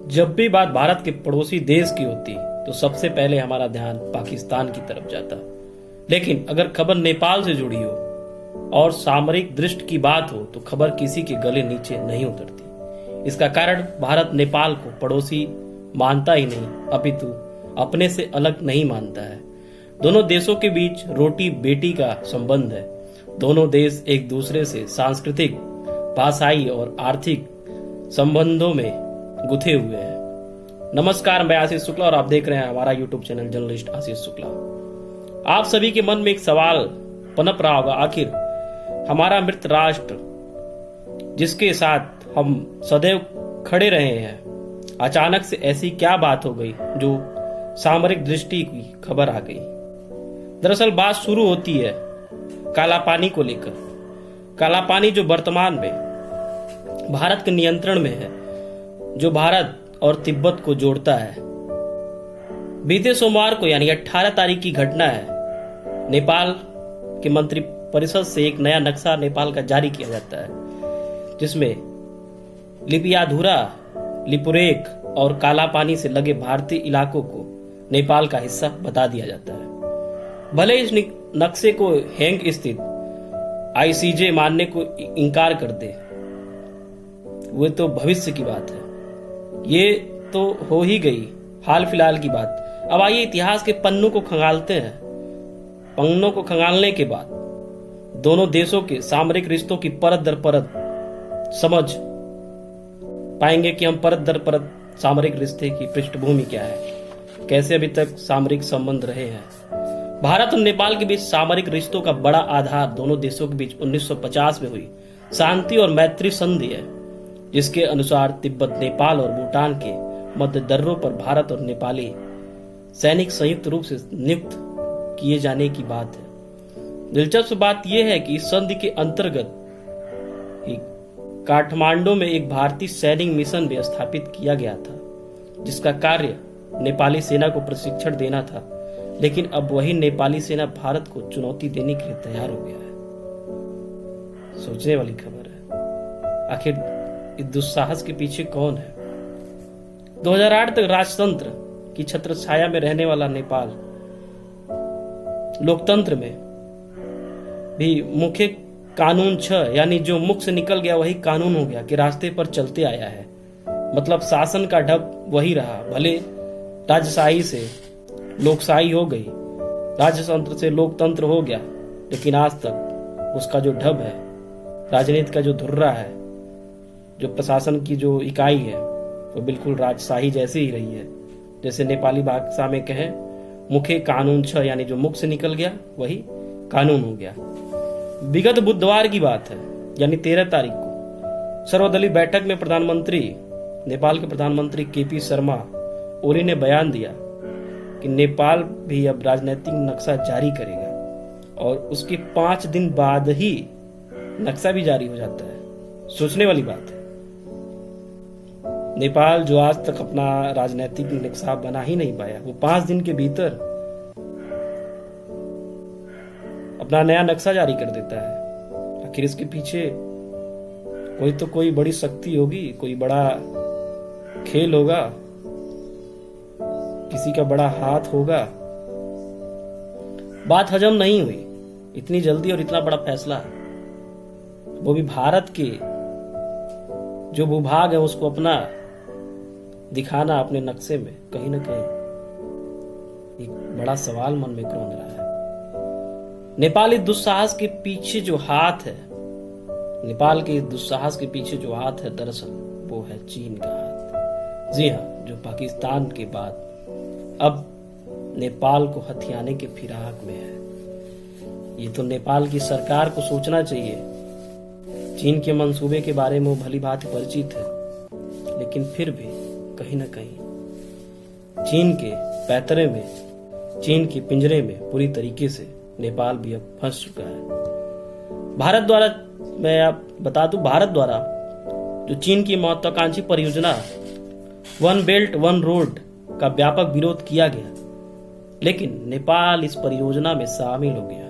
जब भी बात भारत के पड़ोसी देश की होती तो सबसे पहले हमारा ध्यान पाकिस्तान की तरफ जाता। लेकिन अगर खबर नेपाल से जुड़ी हो और सामरिक दृष्टि की बात हो तो खबर किसी के गले नीचे नहीं उतरती। इसका कारण भारत नेपाल को पड़ोसी मानता ही नहीं, अपितु अपने से अलग नहीं मानता है। दोनों देशों के बीच रोटी बेटी का संबंध है। दोनों देश एक दूसरे से सांस्कृतिक, भाषाई और आर्थिक संबंधों में गुथे हुए हैं। नमस्कार, मैं आशीष शुक्ला और आप देख रहे हैं हमारा YouTube channel journalist Ashish Shukla. आप सभी के मन में एक सवाल पनप रहा होगा, आखिर हमारा मृत राष्ट्र जिसके साथ हम सदैव खड़े रहे हैं, अचानक से ऐसी क्या बात हो गई जो सामरिक दृष्टि की खबर आ गई। दरअसल बात शुरू होती है काला पानी को लेकर। काला पानी जो वर्तमान में भारत के नियंत्रण में है, जो भारत और तिब्बत को जोड़ता है। बीते सोमवार को यानी 18 तारीख की घटना है। नेपाल के मंत्री परिषद से एक नया नक्शा नेपाल का जारी किया जाता है, जिसमें लिपियाधुरा, लिपुरेख और काला पानी से लगे भारतीय इलाकों को नेपाल का हिस्सा बता दिया जाता है। भले इस नक्शे को हेंग स्थित आईसीजे मानने को इनकार कर दे, वो तो भविष्य की बात है। ये तो हो ही गई हाल फिलहाल की बात। अब आइए इतिहास के पन्नों को खंगालते हैं। पन्नों को खंगालने के बाद दोनों देशों के सामरिक रिश्तों की परत दर परत समझ पाएंगे कि हम परत दर परत सामरिक रिश्ते की पृष्ठभूमि क्या है, कैसे अभी तक सामरिक संबंध रहे हैं। भारत और नेपाल के बीच सामरिक रिश्तों का बड़ा आधार दोनों देशों के बीच 1950 में हुई शांति और मैत्री संधि है, जिसके अनुसार तिब्बत, नेपाल और भूटान के मध्य दर्रों पर भारत और नेपाली सैनिक संयुक्त रूप से नियुक्त किए जाने की बात है। दिलचस्प बात यह है कि इस संधि के अंतर्गत काठमांडू में एक भारतीय सैनिक मिशन भी स्थापित किया गया था, जिसका कार्य नेपाली सेना को प्रशिक्षण देना था। लेकिन अब वही नेपाली सेना भारत को चुनौती देने के लिए तैयार हो गया है। सोचने वाली खबर है, आखिर इस दुस्साहस के पीछे कौन है। 2008 तक राजतंत्र की छत्र छाया में रहने वाला नेपाल लोकतंत्र में भी मुख्य कानून 6 यानी जो मुख से निकल गया वही कानून हो गया कि रास्ते पर चलते आया है। मतलब शासन का ढब वही रहा। भले राजशाही से लोकशाही हो गई, राजतंत्र से लोकतंत्र हो गया, लेकिन आज तक उसका जो ढब है, राजनीति का जो धुर्रा है, जो प्रशासन की जो इकाई है, वो बिल्कुल राजशाही जैसी ही रही है। जैसे नेपाली भाषा में कहें, मुखे कानून 6 यानी जो मुख से निकल गया वही कानून हो गया। विगत बुधवार की बात है, यानी 13 तारीख को सर्वदलीय बैठक में नेपाल के प्रधानमंत्री केपी शर्मा ओली ने बयान दिया कि नेपाल भी अब राजनीतिक नक्शा जारी करेगा और उसके 5 दिन बाद ही नक्शा भी जारी हो जाता है। सोचने वाली बात है। नेपाल जो आज तक अपना राजनीतिक नक्शा बना ही नहीं पाया, वो 5 दिन के भीतर अपना नया नक्शा जारी कर देता है। आखिर इसके पीछे कोई बड़ी शक्ति होगी, कोई बड़ा खेल होगा, किसी का बड़ा हाथ होगा। बात हजम नहीं हुई इतनी जल्दी और इतना बड़ा फैसला, वो भी भारत के जो भूभाग है उसको अपना दिखाना अपने नक्शे में। कहीं ना कहीं एक बड़ा सवाल मन में ग्रौंद रहा है। नेपाली दुस्साहस के पीछे जो हाथ है, नेपाल के दुस्साहस के पीछे जो हाथ है, दरअसल वो है चीन का हाथ। जी हाँ, जो पाकिस्तान के बाद अब नेपाल को हथियाने के फिराक में है। ये तो नेपाल की सरकार को सोचना चाहिए। चीन के मंसूबे के बारे में वो भली भांति परिचित है, लेकिन फिर भी कहीं ना कहीं चीन के पैतरे में, चीन के पिंजरे में पूरी तरीके से नेपाल भी अब फंस चुका है। भारत द्वारा, मैं आप बता दूं, भारत द्वारा जो चीन की महत्वाकांक्षी परियोजना वन बेल्ट वन रोड का व्यापक विरोध किया गया, लेकिन नेपाल इस परियोजना में शामिल हो गया।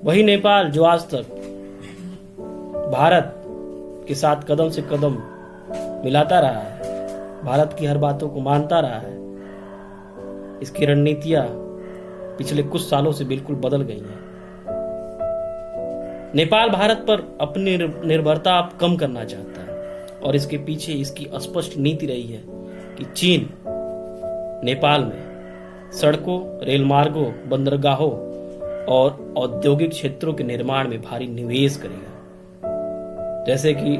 वही नेपाल जो आज तक भारत के साथ कदम से कदम मिलाता रहा है, भारत की हर बातों को मानता रहा है। इसकी रणनीतियां पिछले कुछ सालों से बिल्कुल बदल गई हैं। नेपाल भारत पर अपनी निर्भरता अब कम करना चाहता है और इसके पीछे इसकी स्पष्ट नीति रही है कि चीन नेपाल में सड़कों, रेल मार्गों, बंदरगाहों और औद्योगिक क्षेत्रों के निर्माण में भारी निवेश करेगा। जैसे कि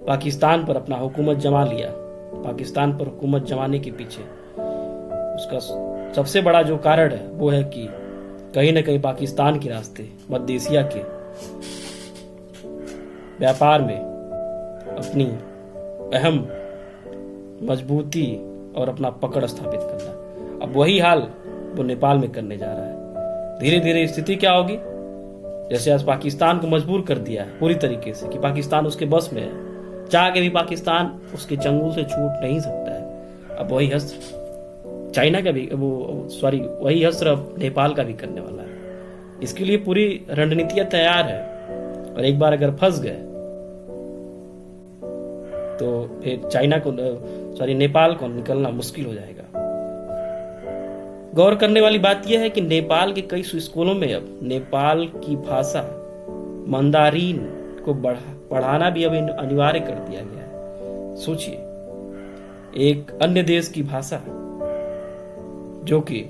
पाकिस्तान पर अपना हुकूमत जमा लिया। पाकिस्तान पर हुकूमत जमाने के पीछे उसका सबसे बड़ा जो कारण है वो है कि कहीं न कहीं पाकिस्तान के रास्ते मध्य एशिया के व्यापार में अपनी अहम मजबूती और अपना पकड़ स्थापित करना। अब वही हाल वो नेपाल में करने जा रहा है। धीरे धीरे स्थिति क्या होगी, जैसे आज पाकिस्तान को मजबूर कर दिया है पूरी तरीके से कि पाकिस्तान उसके बस में है, चाह के भी पाकिस्तान उसके चंगुल से छूट नहीं सकता है। अब वही हस्त्र चाइना का भी वही हस्त्र अब नेपाल का भी करने वाला है। इसके लिए पूरी रणनीतियां तैयार है और एक बार अगर फंस गए तो फिर नेपाल को निकलना मुश्किल हो जाएगा। गौर करने वाली बात यह है कि नेपाल के कई स्कूलों में अब नेपाल की भाषा मंदारिन को पढ़ाना भी अब अनिवार्य कर दिया गया है। सोचिए, एक अन्य देश की भाषा जो कि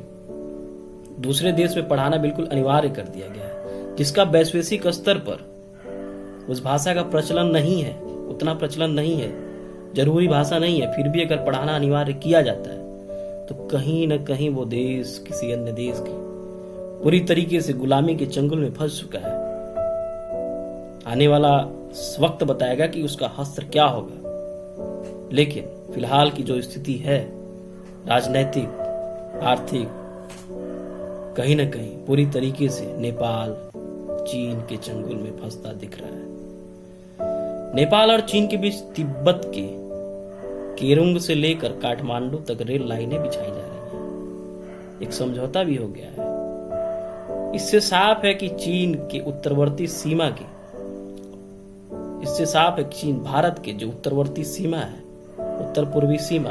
दूसरे देश में पढ़ाना बिल्कुल अनिवार्य कर दिया गया है, जिसका वैश्विक स्तर पर उस भाषा का प्रचलन नहीं है, उतना प्रचलन नहीं है, जरूरी भाषा नहीं है, फिर भी अगर पढ़ाना अनिवार्य किया जाता है तो कहीं न कहीं वो देश किसी अन्य देश की पूरी तरीके से गुलामी के चंगुल में फंस चुका है। आने वाला वक्त बताएगा कि उसका हस्त्र क्या होगा, लेकिन फिलहाल की जो स्थिति है राजनैतिक, आर्थिक, कहीं न कहीं पूरी तरीके से नेपाल चीन के चंगुल में फंसता दिख रहा है। नेपाल और चीन के बीच तिब्बत के केरुंग से लेकर काठमांडू तक रेल लाइनें बिछाई जा रही हैं। एक समझौता भी हो गया है। इससे साफ है कि चीन के उत्तरवर्ती सीमा की इससे साफ है कि चीन भारत के जो उत्तरवर्ती सीमा है, उत्तर पूर्वी सीमा,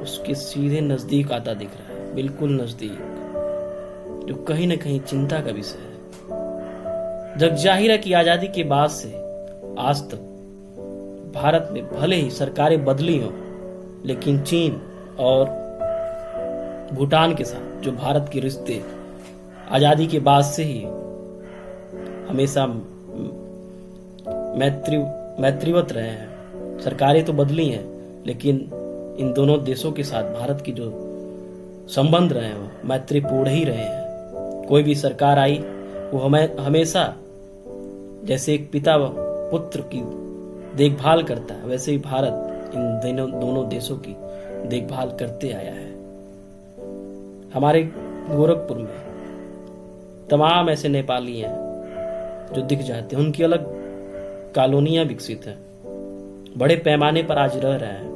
उसके सीधे नजदीक आता दिख रहा है, बिल्कुल नजदीक, जो कहीं न कहीं चिंता का विषय है। जग जाहिर है कि आजादी के बाद से आज तक भारत में भले ही सरकारें बदली हों, लेकिन चीन और भूटान के साथ जो भारत के रिश्ते आजादी के बाद से ही हमेशा मैत्रीवत रहे हैं। सरकारें तो बदली हैं, लेकिन इन दोनों देशों के साथ भारत की जो संबंध रहे हैं वो मैत्रीपूर्ण ही रहे हैं। कोई भी सरकार आई वो हमेशा जैसे एक पिता पुत्र की देखभाल करता है, वैसे ही भारत इन दोनों देशों की देखभाल करते आया है। हमारे गोरखपुर में तमाम ऐसे नेपाली हैं जो दिख जाते हैं, उनकी अलग कॉलोनियां विकसित हैं, बड़े पैमाने पर आज रह रहे हैं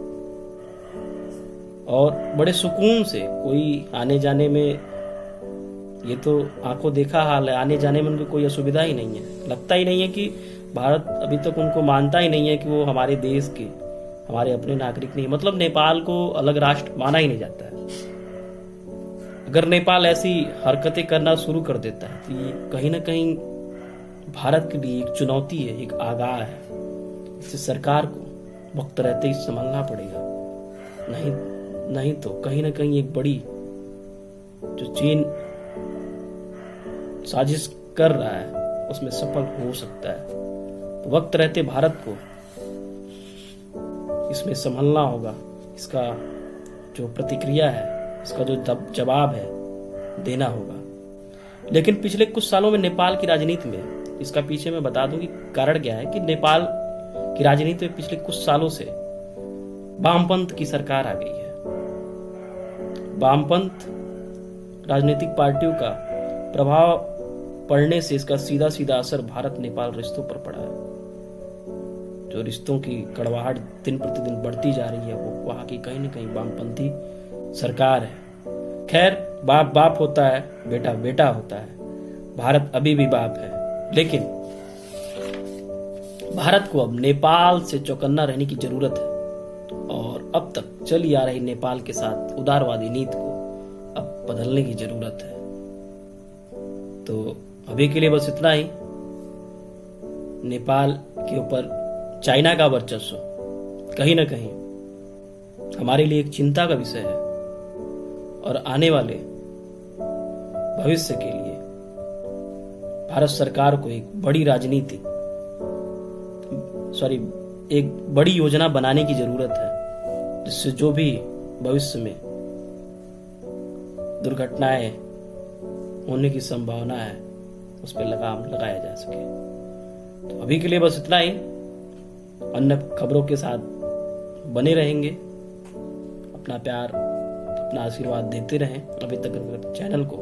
और बड़े सुकून से। कोई आने जाने में, ये तो आंखों देखा हाल है, आने जाने में उनको कोई असुविधा ही नहीं है। लगता ही नहीं है कि भारत अभी तक उनको मानता ही नहीं है कि वो हमारे देश के, हमारे अपने नागरिक नहीं, मतलब नेपाल को अलग राष्ट्र माना ही नहीं जाता है। अगर नेपाल ऐसी हरकतें करना शुरू कर देता है तो ये कहीं ना कहीं भारत के लिए एक चुनौती है, एक आगाह है। इससे सरकार को वक्त रहते ही संभलना पड़ेगा, नहीं तो कहीं ना कहीं एक बड़ी जो चीन साजिश कर रहा है उसमें सफल हो सकता है। तो वक्त रहते भारत को इसमें संभलना होगा। इसका जो प्रतिक्रिया है, इसका जो जवाब है देना होगा। लेकिन पिछले कुछ सालों में नेपाल की राजनीति में, इसका पीछे मैं बता दूं कि कारण क्या है कि नेपाल की राजनीति में पिछले कुछ सालों से वामपंथ की सरकार आ गई है। वामपंथ राजनीतिक पार्टियों का प्रभाव पड़ने से इसका सीधा सीधा असर भारत नेपाल रिश्तों पर पड़ा है। जो रिश्तों की कड़वाहट दिन प्रतिदिन बढ़ती जा रही है वो वहां की कहीं न कहीं वामपंथी सरकार है। खैर, बाप बाप होता है, बेटा बेटा होता है। भारत अभी भी बाप है, लेकिन भारत को अब नेपाल से चौकन्ना रहने की जरूरत है और अब तक चली आ रही नेपाल के साथ उदारवादी नीति को अब बदलने की जरूरत है। तो अभी के लिए बस इतना ही। नेपाल के ऊपर चाइना का वर्चस्व कहीं ना कहीं हमारे लिए एक चिंता का विषय है और आने वाले भविष्य के लिए भारत सरकार को एक बड़ी योजना बनाने की जरूरत है, जिससे जो भी भविष्य में दुर्घटनाएं होने की संभावना है उस पर लगाम लगाया जा सके। तो अभी के लिए बस इतना ही। अन्य खबरों के साथ बने रहेंगे। अपना प्यार, अपना आशीर्वाद देते रहें। अभी तक अगर चैनल को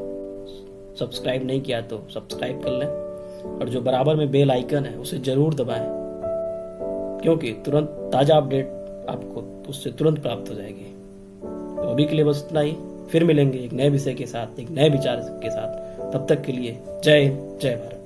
सब्सक्राइब नहीं किया तो सब्सक्राइब कर लें और जो बराबर में बेल आइकन है उसे जरूर दबाएं, क्योंकि तुरंत ताजा अपडेट आपको उससे तुरंत प्राप्त हो जाएगी। तो अभी के लिए बस इतना ही। फिर मिलेंगे एक नए विषय के साथ, एक नए विचार के साथ। तब तक के लिए जय हिंद, जय भारत।